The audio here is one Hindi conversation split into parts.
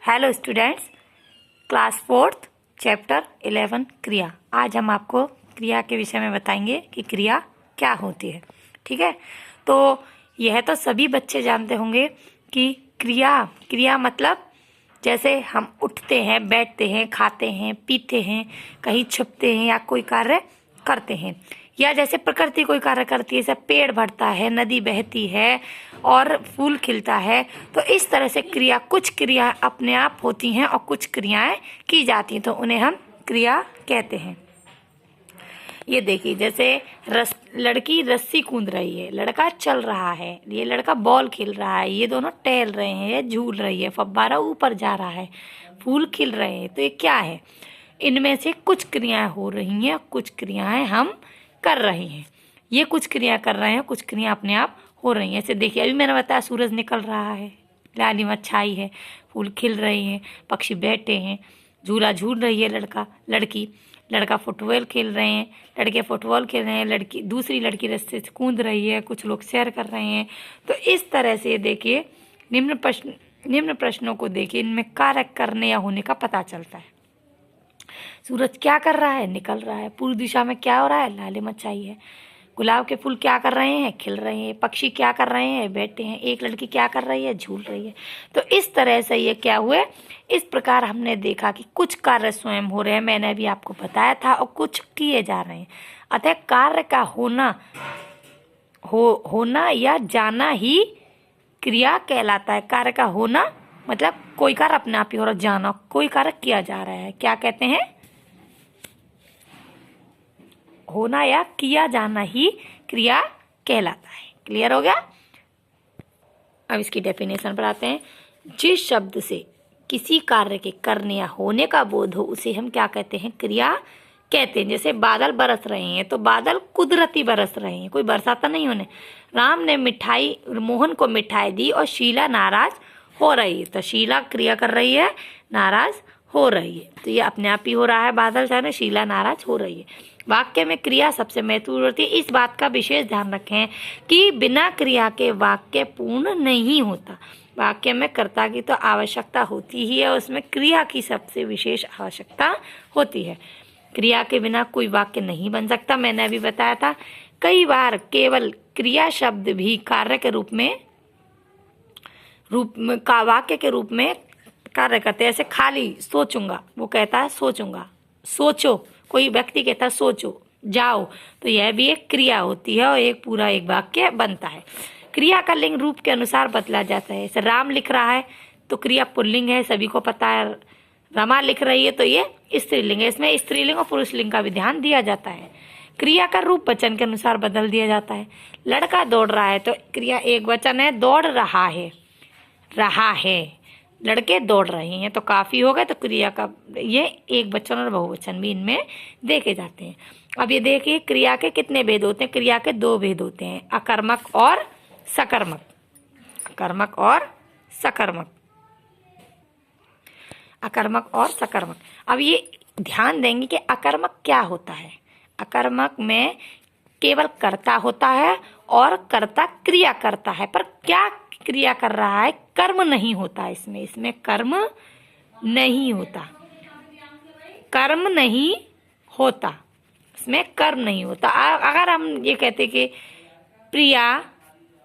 Hello students, class 4th chapter 11 क्रिया। आज हम आपको क्रिया के विषय में बताएंगे कि क्रिया क्या होती है। ठीक है, तो यह तो सभी बच्चे जानते होंगे कि क्रिया मतलब जैसे हम उठते हैं, बैठते हैं, खाते हैं, पीते हैं, कहीं छुपते हैं या कोई कार्य करते हैं, या जैसे प्रकृति कोई कार्य करती है, जैसे पेड़ बढ़ता है, नदी बहती है और फूल खिलता है। तो इस तरह से कुछ क्रिया अपने आप होती हैं और कुछ क्रियाएं की जाती हैं, तो उन्हें हम क्रिया कहते हैं। ये देखिए, जैसे लड़की रस्सी कूद रही है, लड़का चल रहा है, ये लड़का बॉल खेल रहा है, ये दोनों टहल रहे हैं, ये झूल रही है, फव्वारा ऊपर जा रहा है, फूल खिल रहे हैं। तो ये क्या है? इनमें से कुछ क्रियाएं हो रही हैं, कुछ क्रियाएं हम कर रहे हैं। ये कुछ क्रिया कर रहे हैं, कुछ क्रिया अपने आप हो रही हैं। ऐसे देखिए, अभी मैंने बताया सूरज निकल रहा है, लालिमा छाई है, फूल खिल रहे हैं, पक्षी बैठे हैं, झूला झूल रही है लड़का फुटबॉल खेल रहे हैं, लड़के फुटबॉल खेल रहे हैं, दूसरी लड़की रस्ते से कूद रही है, कुछ लोग सैर कर रहे हैं। तो इस तरह से देखिए, निम्न प्रश्नों को देखिए, इनमें कार्य करने या होने का पता चलता है। सूरज क्या कर रहा है? निकल रहा है। पूर्व दिशा में क्या हो रहा है? लालिमा छाई है। गुलाब के फूल क्या कर रहे हैं? खिल रहे हैं। पक्षी क्या कर रहे हैं? बैठे हैं। एक लड़की क्या कर रही है? झूल रही है। तो इस तरह से ये क्या हुए, इस प्रकार हमने देखा कि कुछ कार्य स्वयं हो रहे हैं, मैंने अभी आपको बताया था, और कुछ किए जा रहे हैं। अतः कार्य का होना या जाना ही क्रिया कहलाता है। कार्य का होना मतलब कोई कार्य अपने आप ही हो रहा, जाना कोई कार्य किया जा रहा है, क्या कहते हैं? होना या किया जाना ही क्रिया कहलाता है। क्लियर हो गया? अब इसकी डेफिनेशन पर आते हैं। जिस शब्द से किसी कार्य के करने या होने का बोध हो, उसे हम क्या कहते हैं? क्रिया कहते हैं। जैसे बादल बरस रहे हैं, तो बादल कुदरती बरस रहे हैं, कोई बरसाता नहीं होने। राम ने मोहन को मिठाई दी और शीला नाराज हो रही है, तो शीला क्रिया कर रही है, नाराज हो रही है, तो ये अपने आप ही हो रहा है। बादल जाने, शीला नाराज हो रही है। वाक्य में क्रिया सबसे महत्वपूर्ण होती है। इस बात का विशेष ध्यान रखें कि बिना क्रिया के वाक्य पूर्ण नहीं होता। वाक्य में कर्ता की तो आवश्यकता होती ही है, उसमें क्रिया की सबसे विशेष आवश्यकता होती है। क्रिया के बिना कोई वाक्य नहीं बन सकता, मैंने अभी बताया था। कई बार केवल क्रिया शब्द भी कार्य के रूप में वाक्य के रूप में कार्य करते हैं। ऐसे खाली सोचूंगा, वो कहता है सोचूंगा, सोचो, कोई व्यक्ति कहता है सोचो, जाओ, तो यह भी एक क्रिया होती है और एक वाक्य बनता है। क्रिया का लिंग रूप के अनुसार बदला जाता है। जैसे राम लिख रहा है तो क्रिया पुल्लिंग है, सभी को पता है। रमा लिख रही है तो ये स्त्रीलिंग है, इसमें स्त्रीलिंग और पुरुष लिंग का भी ध्यान दिया जाता है। क्रिया का रूप वचन के अनुसार बदल दिया जाता है। लड़का दौड़ रहा है तो क्रिया एक वचन है, दौड़ रहा है। लड़के दौड़ रहे हैं तो काफी हो गए, तो क्रिया का ये एक वचन और बहुवचन भी इनमें देखे जाते हैं। अब ये देखिए, क्रिया के कितने भेद होते हैं? क्रिया के 2 भेद होते हैं, अकर्मक और सकर्मक। अकर्मक और सकर्मक। अकर्मक और सकर्मक। अब ये ध्यान देंगे कि अकर्मक क्या होता है। अकर्मक में केवल कर्ता होता है और कर्ता क्रिया करता है, पर क्या क्रिया कर रहा है? कर्म नहीं होता इसमें कर्म नहीं होता, इसमें कर्म नहीं होता। अगर हम ये कहते कि प्रिया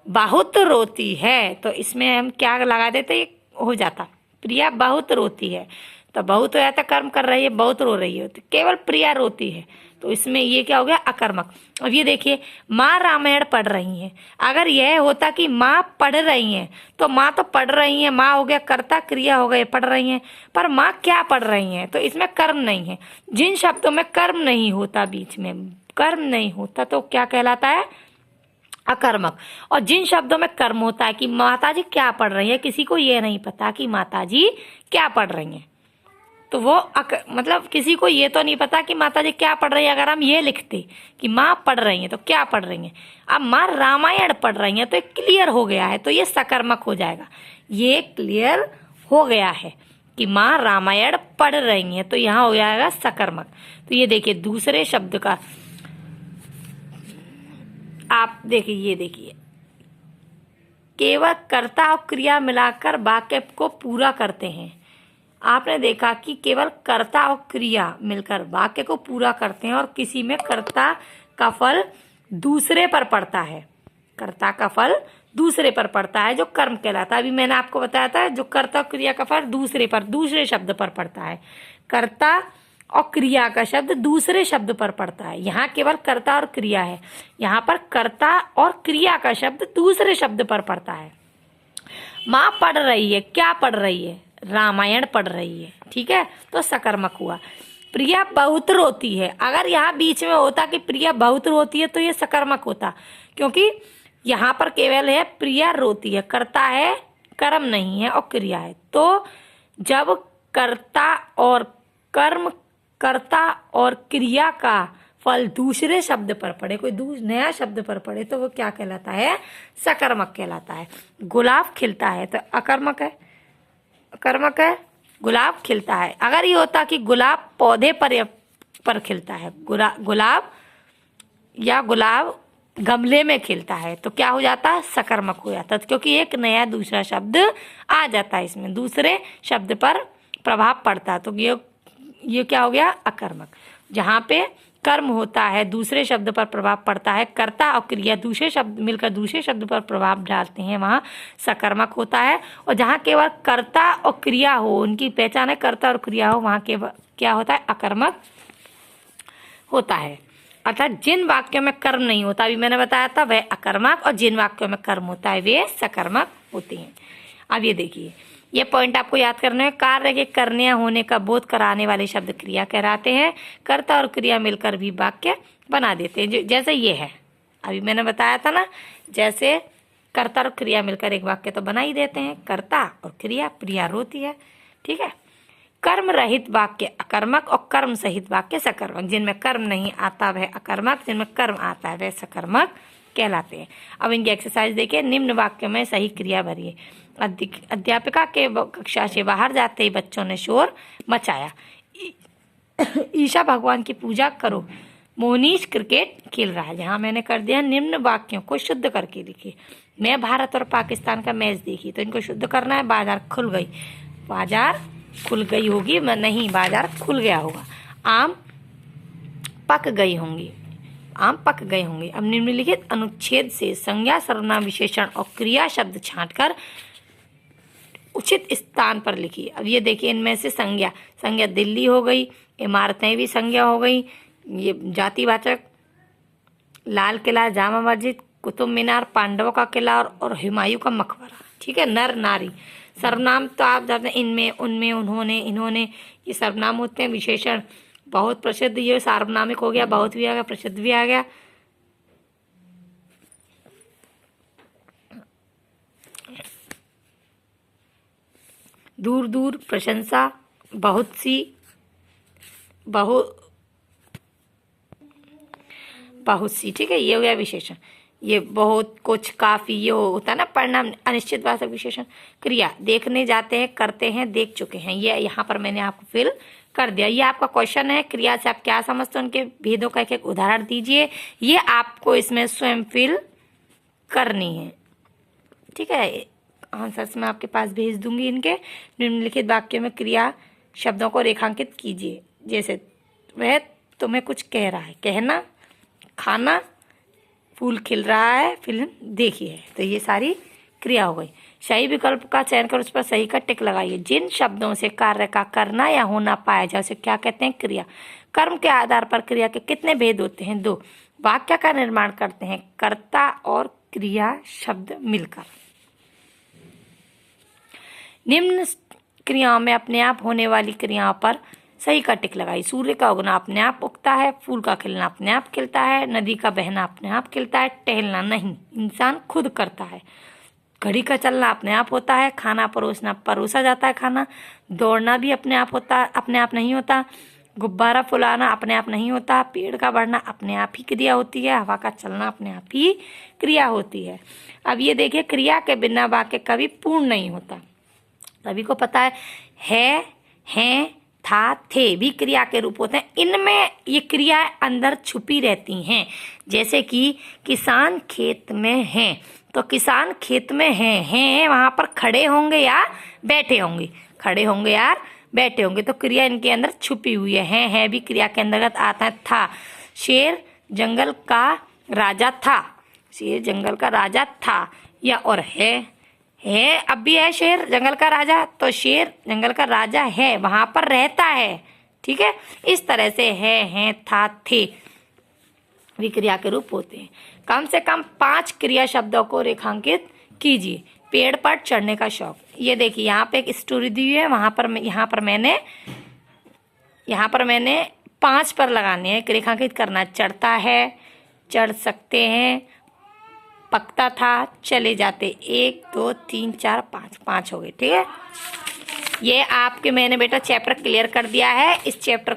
बहुत रोती है, तो इसमें हम क्या लगा देते? हो जाता प्रिया बहुत रोती है, तो बहुत हो जाता, कर्म कर रही है, बहुत रो रही है, तो केवल प्रिया रोती है, तो इसमें ये क्या हो गया? अकर्मक। अब ये देखिए, माँ रामायण पढ़ रही हैं। अगर यह होता कि माँ पढ़ रही हैं, तो माँ तो पढ़ रही हैं, माँ हो गया कर्ता, क्रिया हो गए पढ़ रही हैं, पर माँ क्या पढ़ रही हैं? तो इसमें कर्म नहीं है। जिन शब्दों में कर्म नहीं होता, बीच में कर्म नहीं होता, तो क्या कहलाता है? अकर्मक। और जिन शब्दों में कर्म होता है कि माताजी क्या पढ़ रही है, किसी को ये नहीं पता कि माताजी क्या पढ़ रही हैं, तो वो मतलब किसी को ये तो नहीं पता कि माताजी क्या पढ़ रही है। अगर हम ये लिखते कि माँ पढ़ रही हैं, तो क्या पढ़ रही हैं? अब माँ रामायण पढ़ रही हैं, तो ये क्लियर हो गया है, तो ये सकर्मक हो जाएगा। ये क्लियर हो गया है कि माँ रामायण पढ़ रही हैं, तो यहाँ हो जाएगा सकर्मक। तो ये देखिए, दूसरे शब्द का आप देखिए, ये देखिए, केवल कर्ता और क्रिया मिलाकर वाक्य को पूरा करते हैं। आपने देखा कि केवल कर्ता और क्रिया मिलकर वाक्य को पूरा करते हैं और किसी में कर्ता का फल दूसरे पर पड़ता है। कर्ता का फल दूसरे पर पड़ता है जो कर्म कहलाता है। अभी मैंने आपको बताया था जो कर्ता और क्रिया का फल दूसरे शब्द पर पड़ता है। कर्ता और क्रिया का शब्द दूसरे शब्द पर पड़ता है। यहाँ केवल कर्ता और क्रिया है, यहाँ पर कर्ता और क्रिया का शब्द दूसरे शब्द पर पड़ता है। माँ पढ़ रही है, क्या पढ़ रही है? रामायण पढ़ रही है, ठीक है, तो सकर्मक हुआ। प्रिया बहुत रोती है, अगर यहाँ बीच में होता कि प्रिया बहुत रोती है तो ये सकर्मक होता, क्योंकि यहाँ पर केवल है प्रिया रोती है, कर्ता है, कर्म नहीं है और क्रिया है। तो जब कर्ता और कर्म, कर्ता और क्रिया का फल दूसरे शब्द पर पड़े, कोई नया शब्द पर पड़े, तो वो क्या कहलाता है? सकर्मक कहलाता है। गुलाब खिलता है तो अकर्मक है, अकर्मक है। गुलाब खिलता है, अगर ये होता कि गुलाब पौधे पर खिलता है, गुलाब या गुलाब गमले में खिलता है, तो क्या हो जाता? सकर्मक हो जाता, क्योंकि एक नया दूसरा शब्द आ जाता है, इसमें दूसरे शब्द पर प्रभाव पड़ता, तो ये क्या हो गया? अकर्मक। जहाँ पे कर्म होता है दूसरे शब्द पर प्रभाव पड़ता है, कर्ता और क्रिया दूसरे शब्द मिलकर दूसरे शब्द पर प्रभाव डालते हैं, वहाँ सकर्मक होता है। और जहाँ केवल कर्ता और क्रिया हो, उनकी पहचान है कर्ता और क्रिया हो, वहाँ केवल क्या होता है? अकर्मक होता है। अर्थात जिन वाक्यों में कर्म नहीं होता, अभी मैंने बताया था, वह अकर्मक, और जिन वाक्यों में कर्म होता है वे सकर्मक होते हैं। अब ये देखिए, ये पॉइंट आपको याद करना है। कार्य के करने होने का बोध कराने वाले शब्द क्रिया कहलाते हैं। कर्ता और क्रिया मिलकर भी वाक्य बना देते हैं, जैसे ये है, अभी मैंने बताया था ना, जैसे कर्ता और क्रिया मिलकर एक वाक्य तो बना ही देते हैं। कर्ता और क्रिया, प्रिया रोती है, ठीक है। कर्म रहित वाक्य अकर्मक और कर्म सहित वाक्य सकर्मक। जिनमें कर्म नहीं आता वह अकर्मक, जिनमें कर्म आता है वह सकर्मक कहलाते हैं। अब इनकी एक्सरसाइज देखिए। निम्न वाक्य में सही क्रिया भरिए। अध्यापिका के कक्षा से बाहर जाते ही बच्चों ने शोर मचाया। ईशा भगवान की पूजा करो। मोनीश क्रिकेट खेल रहा है। यहाँ मैंने कर दिया निम्न वाक्यों को शुद्ध करके लिखिए। मैं भारत और पाकिस्तान का मैच देखी, तो इनको शुद्ध करना है। बाजार खुल गई, बाजार खुल गई होगी, मैं नहीं, बाजार खुल गया होगा। आम पक गई होंगी, आम पक गए होंगे। अब निम्नलिखित अनुच्छेद से संज्ञा, सर्वनाम, विशेषण और क्रिया शब्द छांटकर उचित स्थान पर लिखिए। अब ये देखिए, इनमें से संज्ञा, संज्ञा दिल्ली हो गई, इमारतें भी संज्ञा हो गई, ये जातिवाचक लाल किला, जामा मस्जिद, कुतुब मीनार, पांडवों का किला और हुमायूं का मकबरा, ठीक है। नर नारी, सर्वनाम तो आप जानते हैं, इनमें, उनमें, उन्होंने, इन्होंने, ये सर्वनाम होते हैं। विशेषण बहुत प्रसिद्ध, ये सार्वनामिक हो गया, बहुत भी आ गया, प्रसिद्ध भी आ गया। दूर दूर, प्रशंसा, बहुत सी, बहुत सी, ठीक है, ये हो गया विशेषण। ये बहुत, कुछ, काफी, ये होता है ना परिणाम, अनिश्चित वाचक विशेषण। क्रिया, देखने जाते हैं, करते हैं, देख चुके हैं, ये यहाँ पर मैंने आपको फिल कर दिया। ये आपका क्वेश्चन है, क्रिया से आप क्या समझते हो, उनके भेदों का एक एक उदाहरण दीजिए। ये आपको इसमें स्वयं फिल करनी है, ठीक है। आंसर्स मैं आपके पास भेज दूंगी इनके। निम्नलिखित वाक्य में क्रिया शब्दों को रेखांकित कीजिए। जैसे वह तुम्हें कुछ कह रहा है, कहना, खाना, फूल खिल रहा है, फिल्म देखी है, तो ये सारी क्रिया हो गई। सही विकल्प का चयन कर उस पर सही का टिक लगाइए। जिन शब्दों से कार्य का करना या होना पाया जाए उसे क्या कहते हैं? क्रिया। कर्म के आधार पर क्रिया के कितने भेद होते हैं? 2। वाक्य का निर्माण करते हैं कर्ता और क्रिया शब्द मिलकर। निम्न क्रियाओं में अपने आप होने वाली क्रियाओं पर सही का टिक लगाई। सूर्य का उगना अपने आप उगता है, फूल का खिलना अपने आप खिलता है, नदी का बहना अपने आप खिलता है, टहलना नहीं, इंसान खुद करता है। घड़ी का चलना अपने आप होता है, खाना परोसना परोसा जाता है खाना, दौड़ना भी अपने आप होता, अपने आप नहीं होता, गुब्बारा फुलाना अपने आप नहीं होता, पेड़ का बढ़ना अपने आप ही क्रिया होती है, हवा का चलना अपने आप ही क्रिया होती है। अब ये देखिए, क्रिया के बिना वाक्य कभी पूर्ण नहीं होता। सभी को पता है, हैं, था, थे भी क्रिया के रूप होते हैं। इनमें ये क्रियाएं अंदर छुपी रहती हैं। जैसे कि किसान खेत में हैं, तो किसान खेत में हैं वहाँ पर खड़े होंगे या बैठे होंगे? खड़े होंगे यार बैठे होंगे, तो क्रिया इनके अंदर छुपी हुई है भी क्रिया के अंतर्गत आता है। था, शेर जंगल का राजा था, शेर जंगल का राजा था। या और है अब भी है शेर जंगल का राजा, तो शेर जंगल का राजा है, वहां पर रहता है। ठीक है, इस तरह से है, था, थे विक्रिया के रूप होते हैं। कम से कम 5 क्रिया शब्दों को रेखांकित कीजिए। पेड़ पर चढ़ने का शौक, ये देखिए यहाँ पे एक स्टोरी दी हुई है, यहाँ पर मैंने 5 पर लगाने हैं, रेखांकित करना। चढ़ता है, चढ़ सकते हैं, पकता था, चले जाते। 1 2 3 4 5 हो गए। ठीक है, ये आपके मैंने बेटा चैप्टर क्लियर कर दिया है। इस चैप्टर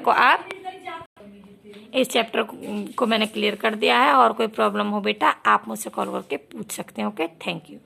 को मैंने क्लियर कर दिया है, और कोई प्रॉब्लम हो बेटा आप मुझसे कॉल करके पूछ सकते हैं। Okay, thank you.